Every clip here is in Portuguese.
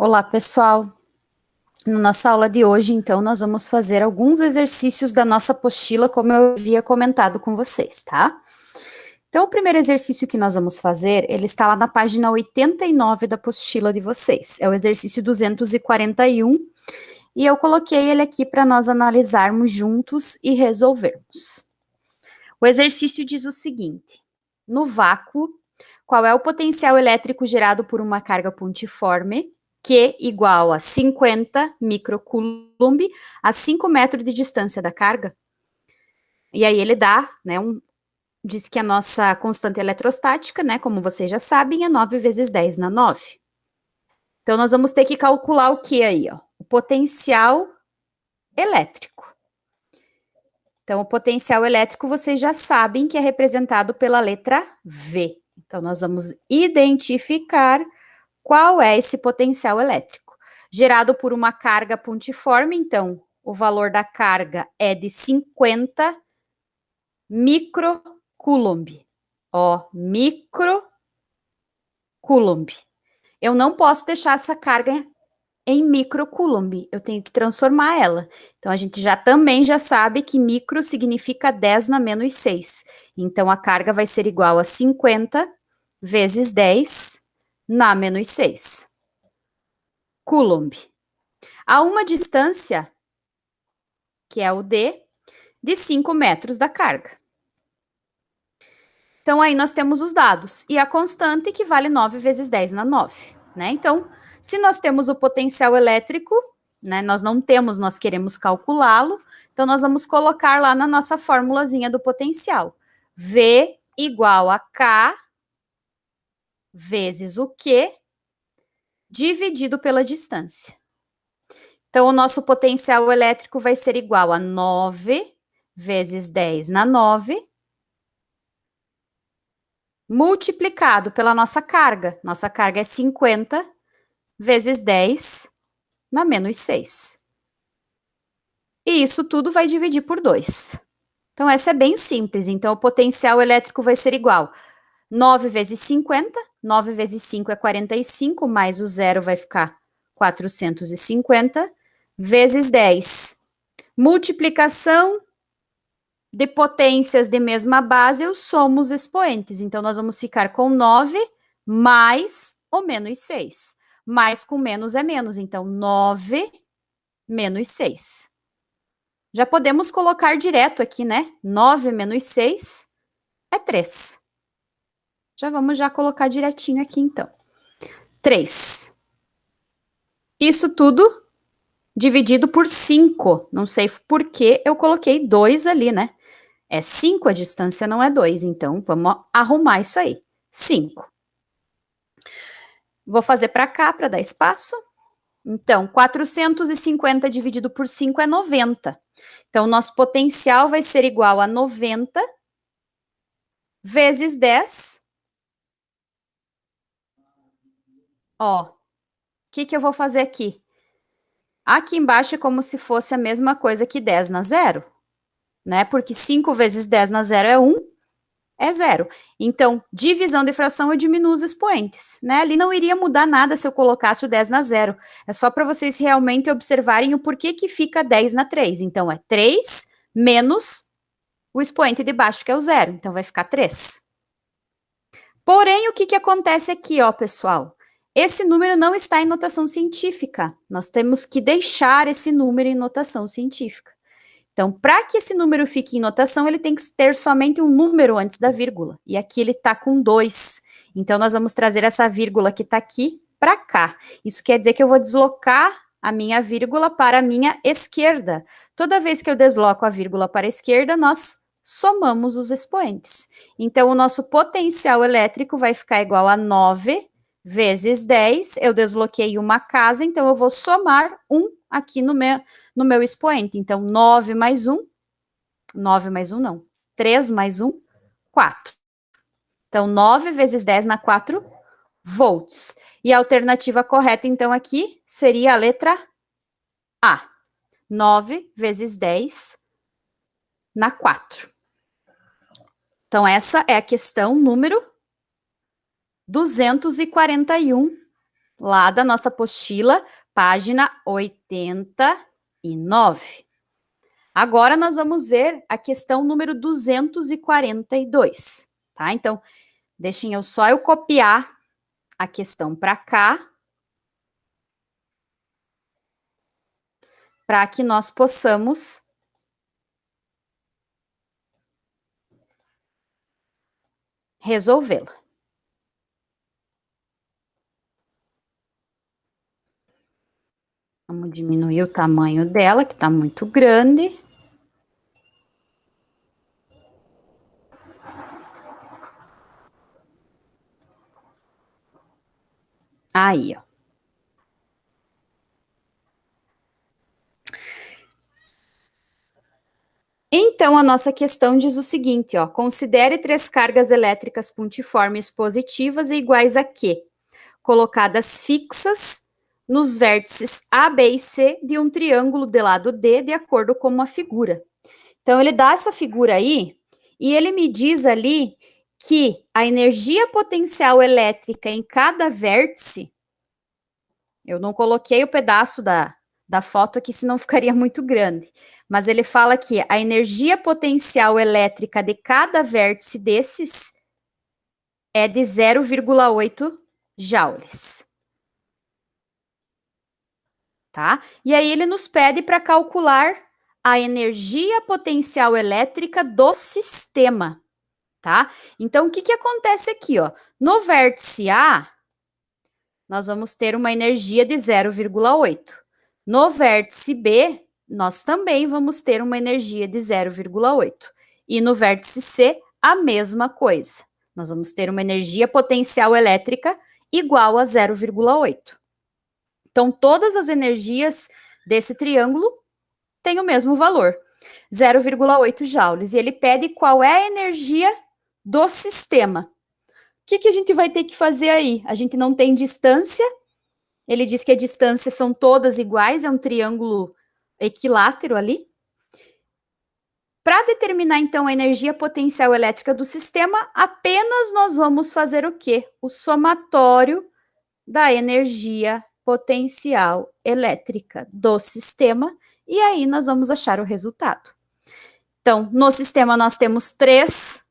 Olá, pessoal. Na nossa aula de hoje, então, nós vamos fazer alguns exercícios da nossa apostila, como eu havia comentado com vocês, tá? Então, o primeiro exercício que nós vamos fazer, ele está lá na página 89 da apostila de vocês. É o exercício 241, e eu coloquei ele aqui para nós analisarmos juntos e resolvermos. O exercício diz o seguinte: no vácuo, qual é o potencial elétrico gerado por uma carga pontiforme Q igual a 50 microcoulomb a 5 metros de distância da carga? E aí ele dá, né, diz que a nossa constante eletrostática, né, como vocês já sabem, é 9 vezes 10 na 9. Então, nós vamos ter que calcular o que aí, ó? O potencial elétrico. Então, o potencial elétrico vocês já sabem que é representado pela letra V. Então, nós vamos identificar qual é esse potencial elétrico. Gerado por uma carga pontiforme, então, o valor da carga é de 50 microcoulomb. Ó, microcoulomb. Eu não posso deixar essa carga em microcoulomb, eu tenho que transformar ela. Então, a gente também já sabe que micro significa 10 na menos 6. Então, a carga vai ser igual a 50 vezes 10 na menos 6. Coulomb. A uma distância, que é o D, de 5 metros da carga. Então, aí nós temos os dados. E a constante, que vale 9 vezes 10 na 9, né? Então, se nós temos o potencial elétrico, né, nós não temos, nós queremos calculá-lo, então nós vamos colocar lá na nossa formulazinha do potencial. V igual a K vezes o Q dividido pela distância. Então, o nosso potencial elétrico vai ser igual a 9 vezes 10 na 9, multiplicado pela nossa carga. Nossa carga é 50 vezes 10 na menos 6. E isso tudo vai dividir por 2. Então, essa é bem simples. Então, o potencial elétrico vai ser igual a 9 vezes 50. 9 vezes 5 é 45, mais o zero vai ficar 450, vezes 10. Multiplicação de potências de mesma base, eu somo os expoentes. Então, nós vamos ficar com 9 mais ou menos 6. Mais com menos é menos. Então, 9 menos 6. Já podemos colocar direto aqui, né? 9 menos 6 é 3. Já vamos colocar direitinho aqui, então. 3. Isso tudo dividido por 5. Não sei por que eu coloquei 2 ali, né? É 5, a distância não é 2, então vamos arrumar isso aí. 5. Vou fazer para cá, para dar espaço. Então, 450 dividido por 5 é 90. Então, nosso potencial vai ser igual a 90 vezes 10. Ó, o que eu vou fazer aqui? Aqui embaixo é como se fosse a mesma coisa que 10 na 0, né? Porque 5 vezes 10 na 0 é 1, é 0. Então, divisão de fração eu diminuo os expoentes, né? Ali não iria mudar nada se eu colocasse o 10 na 0. É só para vocês realmente observarem o porquê que fica 10 na 3. Então, é 3 menos o expoente de baixo, que é o 0. Então, vai ficar 3. Porém, o que acontece aqui, ó, pessoal? Esse número não está em notação científica. Nós temos que deixar esse número em notação científica. Então, para que esse número fique em notação, ele tem que ter somente um número antes da vírgula. E aqui ele está com 2. Então, nós vamos trazer essa vírgula que está aqui para cá. Isso quer dizer que eu vou deslocar a minha vírgula para a minha esquerda. Toda vez que eu desloco a vírgula para a esquerda, nós somamos os expoentes. Então, o nosso potencial elétrico vai ficar igual a 9 vezes 10. Eu desloquei uma casa, então eu vou somar 1 aqui no meu expoente. Então, 9 mais 1, 9 mais 1 não, 3 mais 1, 4. Então, 9 vezes 10 na 4 volts. E a alternativa correta, então, aqui seria a letra A. 9 vezes 10 na 4. Então, essa é a questão número 241 lá da nossa apostila, página 89. Agora nós vamos ver a questão número 242, tá? Então, deixem eu copiar a questão para cá, para que nós possamos resolvê-la. Vamos diminuir o tamanho dela, que está muito grande. Aí, ó. Então, a nossa questão diz o seguinte, ó. Considere 3 cargas elétricas pontiformes positivas e iguais a Q, colocadas fixas nos vértices A, B e C de um triângulo de lado D, de acordo com uma figura. Então, ele dá essa figura aí, e ele me diz ali que a energia potencial elétrica em cada vértice, eu não coloquei o pedaço da foto aqui, senão ficaria muito grande, mas ele fala que a energia potencial elétrica de cada vértice desses é de 0,8 joules. Tá? E aí ele nos pede para calcular a energia potencial elétrica do sistema, tá? Então, o que que acontece aqui, ó? No vértice A, nós vamos ter uma energia de 0,8. No vértice B, nós também vamos ter uma energia de 0,8. E no vértice C, a mesma coisa. Nós vamos ter uma energia potencial elétrica igual a 0,8. Então, todas as energias desse triângulo têm o mesmo valor, 0,8 joules. E ele pede qual é a energia do sistema. O que que a gente vai ter que fazer aí? A gente não tem distância. Ele diz que a distância são todas iguais, é um triângulo equilátero ali. Para determinar, então, a energia potencial elétrica do sistema, apenas nós vamos fazer o quê? O somatório da energia potencial elétrica do sistema, e aí nós vamos achar o resultado. Então, no sistema nós temos três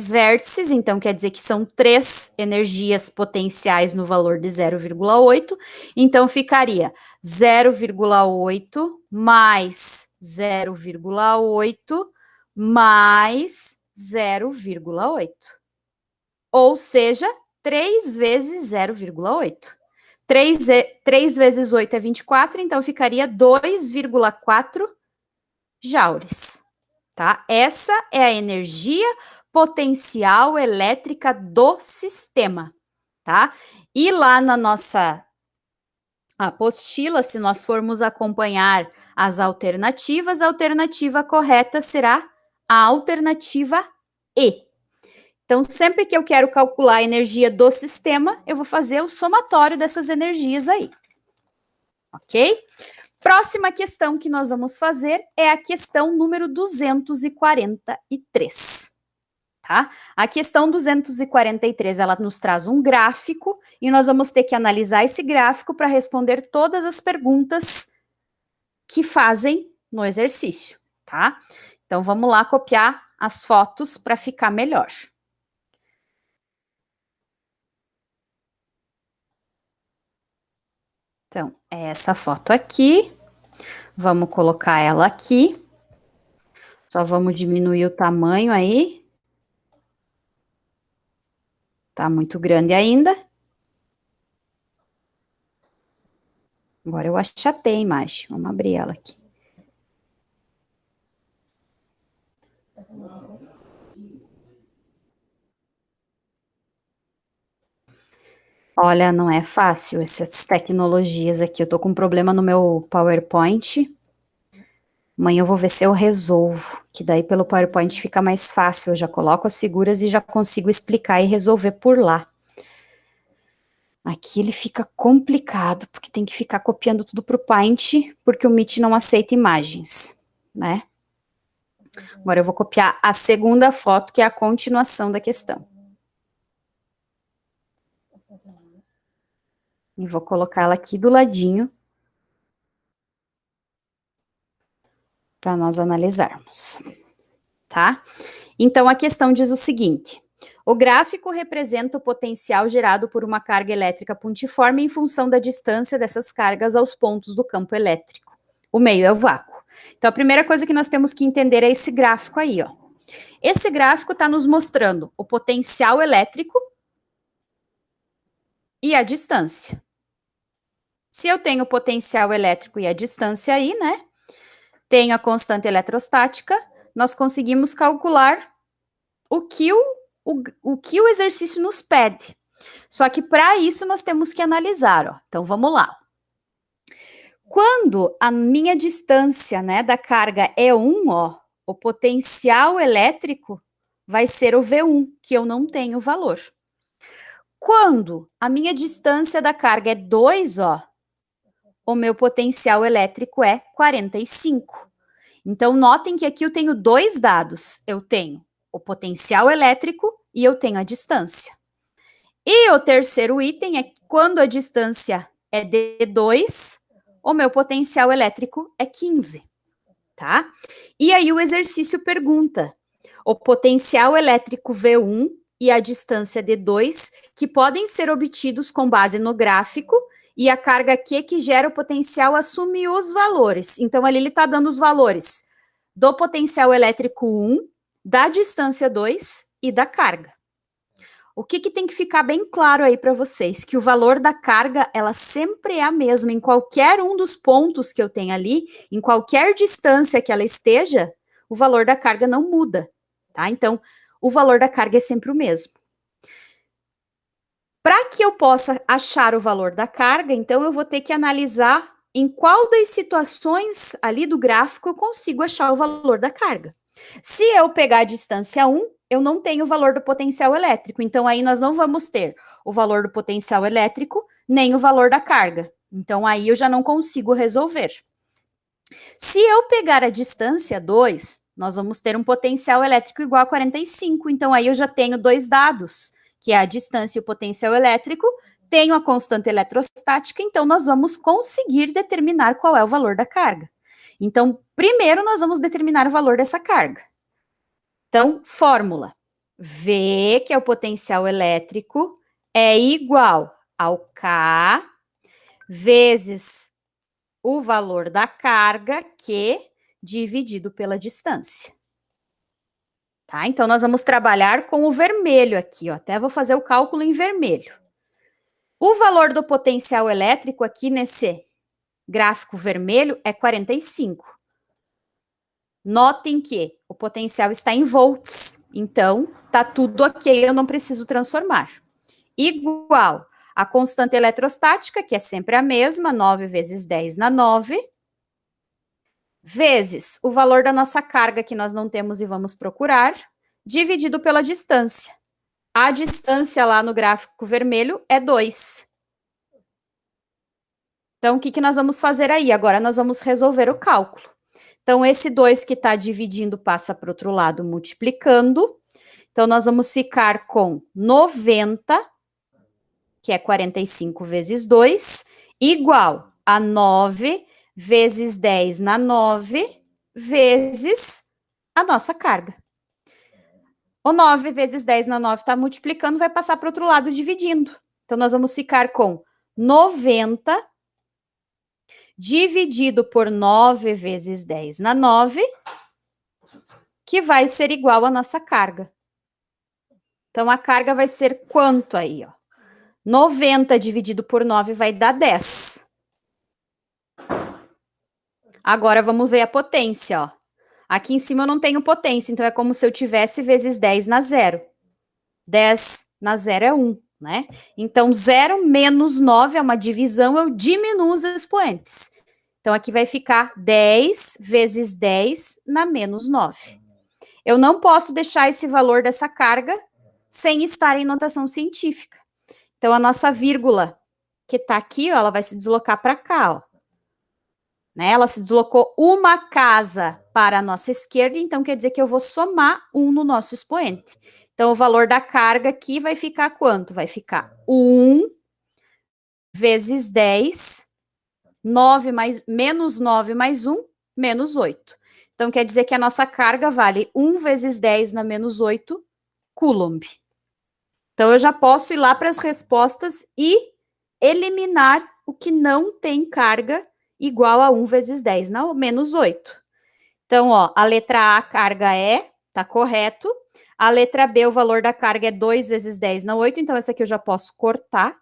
vértices, então quer dizer que são 3 energias potenciais no valor de 0,8, então ficaria 0,8 mais 0,8 mais 0,8, ou seja, 3 vezes 0,8. 3 vezes 8 é 24, então ficaria 2,4 joules, tá? Essa é a energia potencial elétrica do sistema, tá? E lá na nossa apostila, se nós formos acompanhar as alternativas, a alternativa correta será a alternativa E. Então, sempre que eu quero calcular a energia do sistema, eu vou fazer o somatório dessas energias aí. Ok? Próxima questão que nós vamos fazer é a questão número 243. Tá? A questão 243, ela nos traz um gráfico e nós vamos ter que analisar esse gráfico para responder todas as perguntas que fazem no exercício, tá? Então, vamos lá copiar as fotos para ficar melhor. Então, é essa foto aqui. Vamos colocar ela aqui. Só vamos diminuir o tamanho aí. Tá muito grande ainda. Agora eu achatei a imagem. Vamos abrir ela aqui. Olha, não é fácil essas tecnologias aqui. Eu tô com um problema no meu PowerPoint. Amanhã eu vou ver se eu resolvo, que daí pelo PowerPoint fica mais fácil. Eu já coloco as figuras e já consigo explicar e resolver por lá. Aqui ele fica complicado, porque tem que ficar copiando tudo pro Paint, porque o Meet não aceita imagens, né? Agora eu vou copiar a segunda foto, que é a continuação da questão. E vou colocar ela aqui do ladinho para nós analisarmos, tá? Então, a questão diz o seguinte: o gráfico representa o potencial gerado por uma carga elétrica pontiforme em função da distância dessas cargas aos pontos do campo elétrico. O meio é o vácuo. Então, a primeira coisa que nós temos que entender é esse gráfico aí, ó. Esse gráfico está nos mostrando o potencial elétrico e a distância. Se eu tenho o potencial elétrico e a distância aí, né? Tenho a constante eletrostática, nós conseguimos calcular o que o exercício nos pede. Só que para isso nós temos que analisar, ó. Então vamos lá. Quando a minha distância, né, da carga é 1, ó, o potencial elétrico vai ser o V1, que eu não tenho valor. Quando a minha distância da carga é 2, ó, o meu potencial elétrico é 45. Então, notem que aqui eu tenho dois dados. Eu tenho o potencial elétrico e eu tenho a distância. E o terceiro item é que quando a distância é de 2, o meu potencial elétrico é 15, tá? E aí o exercício pergunta: o potencial elétrico V1 e a distância D2, que podem ser obtidos com base no gráfico, e a carga Q que gera o potencial assume os valores. Então, ali ele está dando os valores do potencial elétrico 1, da distância 2 e da carga. O que tem que ficar bem claro aí para vocês? Que o valor da carga, ela sempre é a mesma em qualquer um dos pontos que eu tenho ali, em qualquer distância que ela esteja, o valor da carga não muda, tá? Então, o valor da carga é sempre o mesmo. Para que eu possa achar o valor da carga, então eu vou ter que analisar em qual das situações ali do gráfico eu consigo achar o valor da carga. Se eu pegar a distância 1, eu não tenho o valor do potencial elétrico, então aí nós não vamos ter o valor do potencial elétrico, nem o valor da carga. Então aí eu já não consigo resolver. Se eu pegar a distância 2, nós vamos ter um potencial elétrico igual a 45, então aí eu já tenho dois dados, que é a distância e o potencial elétrico, tenho a constante eletrostática, então nós vamos conseguir determinar qual é o valor da carga. Então, primeiro nós vamos determinar o valor dessa carga. Então, fórmula. V, que é o potencial elétrico, é igual ao K vezes o valor da carga, Q, dividido pela distância. Tá? Então, nós vamos trabalhar com o vermelho aqui, ó. Até vou fazer o cálculo em vermelho. O valor do potencial elétrico aqui nesse gráfico vermelho é 45. Notem que o potencial está em volts, então tá tudo ok, eu não preciso transformar. Igual a constante eletrostática, que é sempre a mesma, 9 vezes 10 na 9, vezes o valor da nossa carga que nós não temos e vamos procurar, dividido pela distância. A distância lá no gráfico vermelho é 2. Então, o que nós vamos fazer aí? Agora nós vamos resolver o cálculo. Então, esse 2 que está dividindo passa para o outro lado multiplicando. Então, nós vamos ficar com 90, que é 45 vezes 2, igual a 9 vezes 10 na 9, vezes a nossa carga. O 9 vezes 10 na 9 está multiplicando, vai passar para o outro lado dividindo. Então, nós vamos ficar com 90 dividido por 9 vezes 10 na 9, que vai ser igual à nossa carga. Então, a carga vai ser quanto aí, ó? 90 dividido por 9 vai dar 10. Agora, vamos ver a potência, ó. Aqui em cima eu não tenho potência, então é como se eu tivesse vezes 10 na 0. 10 na 0 é 1, né? Então, 0 menos 9 é uma divisão, eu diminuo os expoentes. Então, aqui vai ficar 10 vezes 10 na menos 9. Eu não posso deixar esse valor dessa carga sem estar em notação científica. Então, a nossa vírgula que está aqui, ó, ela vai se deslocar para cá, ó. Né? Ela se deslocou uma casa para a nossa esquerda, então quer dizer que eu vou somar 1 no nosso expoente. Então, o valor da carga aqui vai ficar quanto? Vai ficar 1 vezes 10, 9 mais, menos 9 mais 1, menos 8. Então, quer dizer que a nossa carga vale 1 vezes 10 na menos 8 Coulomb. Então, eu já posso ir lá para as respostas e eliminar o que não tem carga igual a 1 vezes 10 na menos 8. Então, ó, a letra A, a carga tá correto. A letra B, o valor da carga é 2 vezes 10 na 8, então essa aqui eu já posso cortar.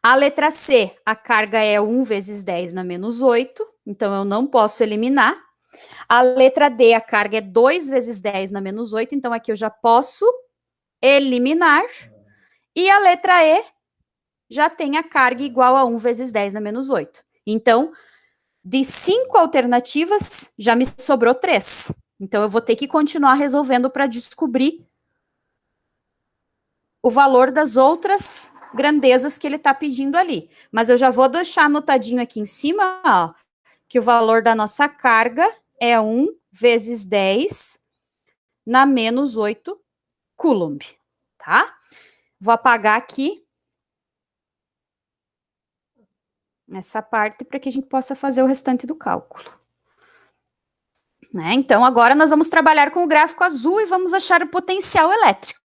A letra C, a carga é 1 vezes 10 na menos 8, então eu não posso eliminar. A letra D, a carga é 2 vezes 10 na menos 8, então aqui eu já posso eliminar. E a letra E já tem a carga igual a 1 vezes 10 na menos 8. Então, de 5 alternativas, já me sobrou 3. Então, eu vou ter que continuar resolvendo para descobrir o valor das outras grandezas que ele está pedindo ali. Mas eu já vou deixar anotadinho aqui em cima, ó, que o valor da nossa carga é 1 vezes 10 na menos 8 Coulomb, tá? Vou apagar aqui essa parte para que a gente possa fazer o restante do cálculo. Né? Então, agora nós vamos trabalhar com o gráfico azul e vamos achar o potencial elétrico.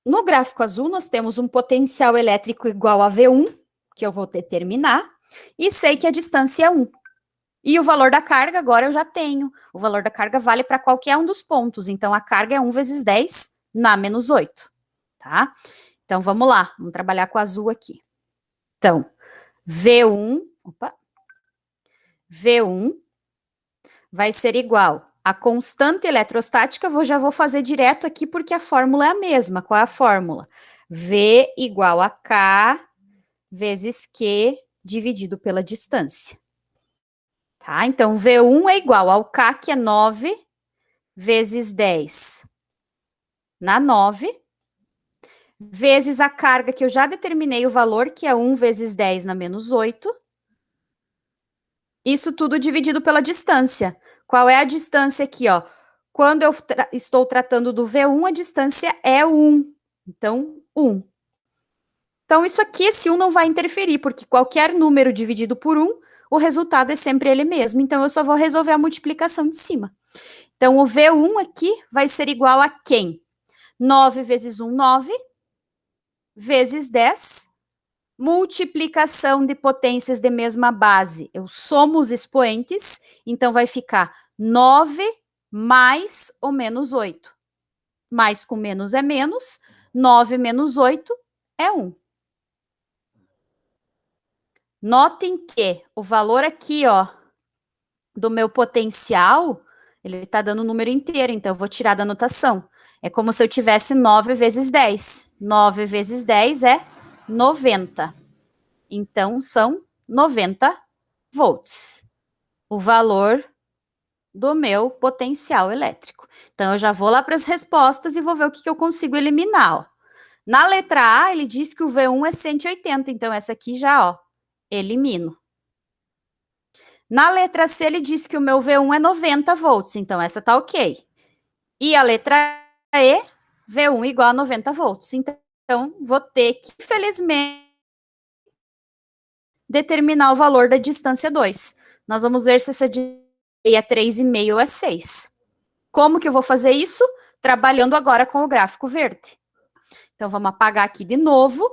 No gráfico azul, nós temos um potencial elétrico igual a V1, que eu vou determinar, e sei que a distância é 1. E o valor da carga, agora eu já tenho. O valor da carga vale para qualquer um dos pontos, então a carga é 1 vezes 10 na menos 8, tá? Então, vamos lá, vamos trabalhar com o azul aqui. Então, V1 vai ser igual a constante eletrostática, já vou fazer direto aqui porque a fórmula é a mesma. Qual é a fórmula? V igual a K vezes Q dividido pela distância. Tá? Então, V1 é igual ao K, que é 9 vezes 10 na 9, vezes a carga, que eu já determinei o valor, que é 1 vezes 10 na menos 8. Isso tudo dividido pela distância. Qual é a distância aqui, ó? Quando eu estou tratando do V1, a distância é 1. Então, 1. Então, isso aqui, esse 1 não vai interferir, porque qualquer número dividido por 1, o resultado é sempre ele mesmo. Então, eu só vou resolver a multiplicação de cima. Então, o V1 aqui vai ser igual a quem? 9 vezes 1, 9, vezes 10, multiplicação de potências de mesma base. Eu somo os expoentes, então vai ficar 9 mais ou menos 8. Mais com menos é menos, 9 menos 8 é 1. Notem que o valor aqui, ó, do meu potencial, ele está dando o número inteiro, então eu vou tirar da anotação. É como se eu tivesse 9 vezes 10. 9 vezes 10 é 90. Então, são 90 volts. O valor do meu potencial elétrico. Então, eu já vou lá para as respostas e vou ver o que eu consigo eliminar, ó. Na letra A, ele diz que o V1 é 180, então essa aqui já, ó, elimino. Na letra C, ele diz que o meu V1 é 90 volts, então essa tá ok. E a letra E, V1 igual a 90 volts. Então, vou ter que, infelizmente, determinar o valor da distância 2. Nós vamos ver se essa distância é 3,5 ou é 6. Como que eu vou fazer isso? Trabalhando agora com o gráfico verde. Então, vamos apagar aqui de novo.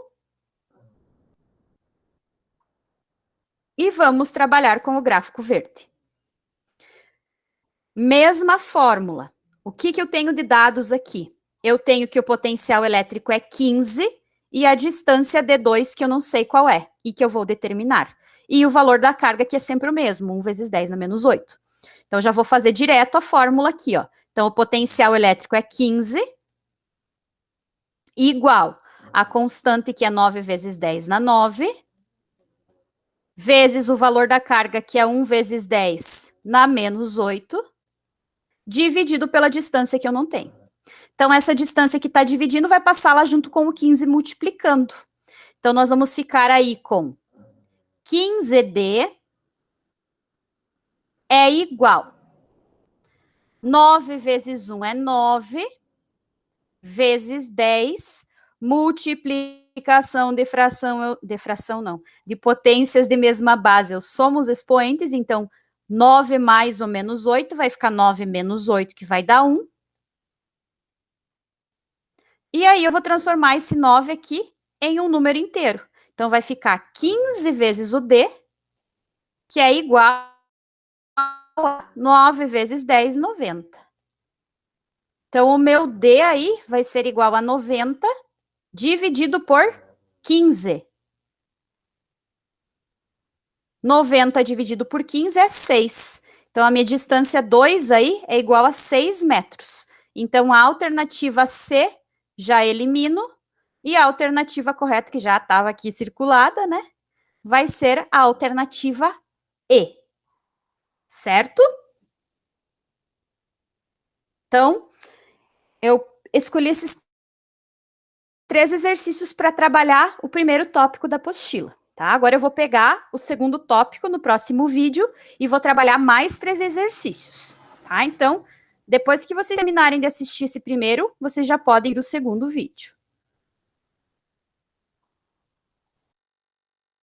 E vamos trabalhar com o gráfico verde. Mesma fórmula. O que eu tenho de dados aqui? Eu tenho que o potencial elétrico é 15 e a distância D2, que eu não sei qual é, e que eu vou determinar. E o valor da carga, que é sempre o mesmo, 1 vezes 10 na menos 8. Então, já vou fazer direto a fórmula aqui, ó. Então, o potencial elétrico é 15, igual a constante, que é 9 vezes 10 na 9, vezes o valor da carga, que é 1 vezes 10 na menos 8, dividido pela distância que eu não tenho. Então, essa distância que está dividindo vai passar lá junto com o 15 multiplicando. Então, nós vamos ficar aí com 15D é igual. 9 vezes 1 é 9, vezes 10, multiplicação de fração, de potências de mesma base, eu somo os expoentes, então 9 mais ou menos 8, vai ficar 9 menos 8, que vai dar 1. E aí eu vou transformar esse 9 aqui em um número inteiro. Então vai ficar 15 vezes o D, que é igual a 9 vezes 10, 90. Então, o meu D aí vai ser igual a 90 dividido por 15. 90 dividido por 15 é 6. Então, a minha distância 2 aí é igual a 6 metros. Então, a alternativa C já elimino. E a alternativa correta, que já estava aqui circulada, né? Vai ser a alternativa E. Certo? Então, eu escolhi esses 3 exercícios para trabalhar o primeiro tópico da apostila, tá? Agora eu vou pegar o segundo tópico no próximo vídeo e vou trabalhar mais 3 exercícios, tá? Então, depois que vocês terminarem de assistir esse primeiro, vocês já podem ir para o segundo vídeo.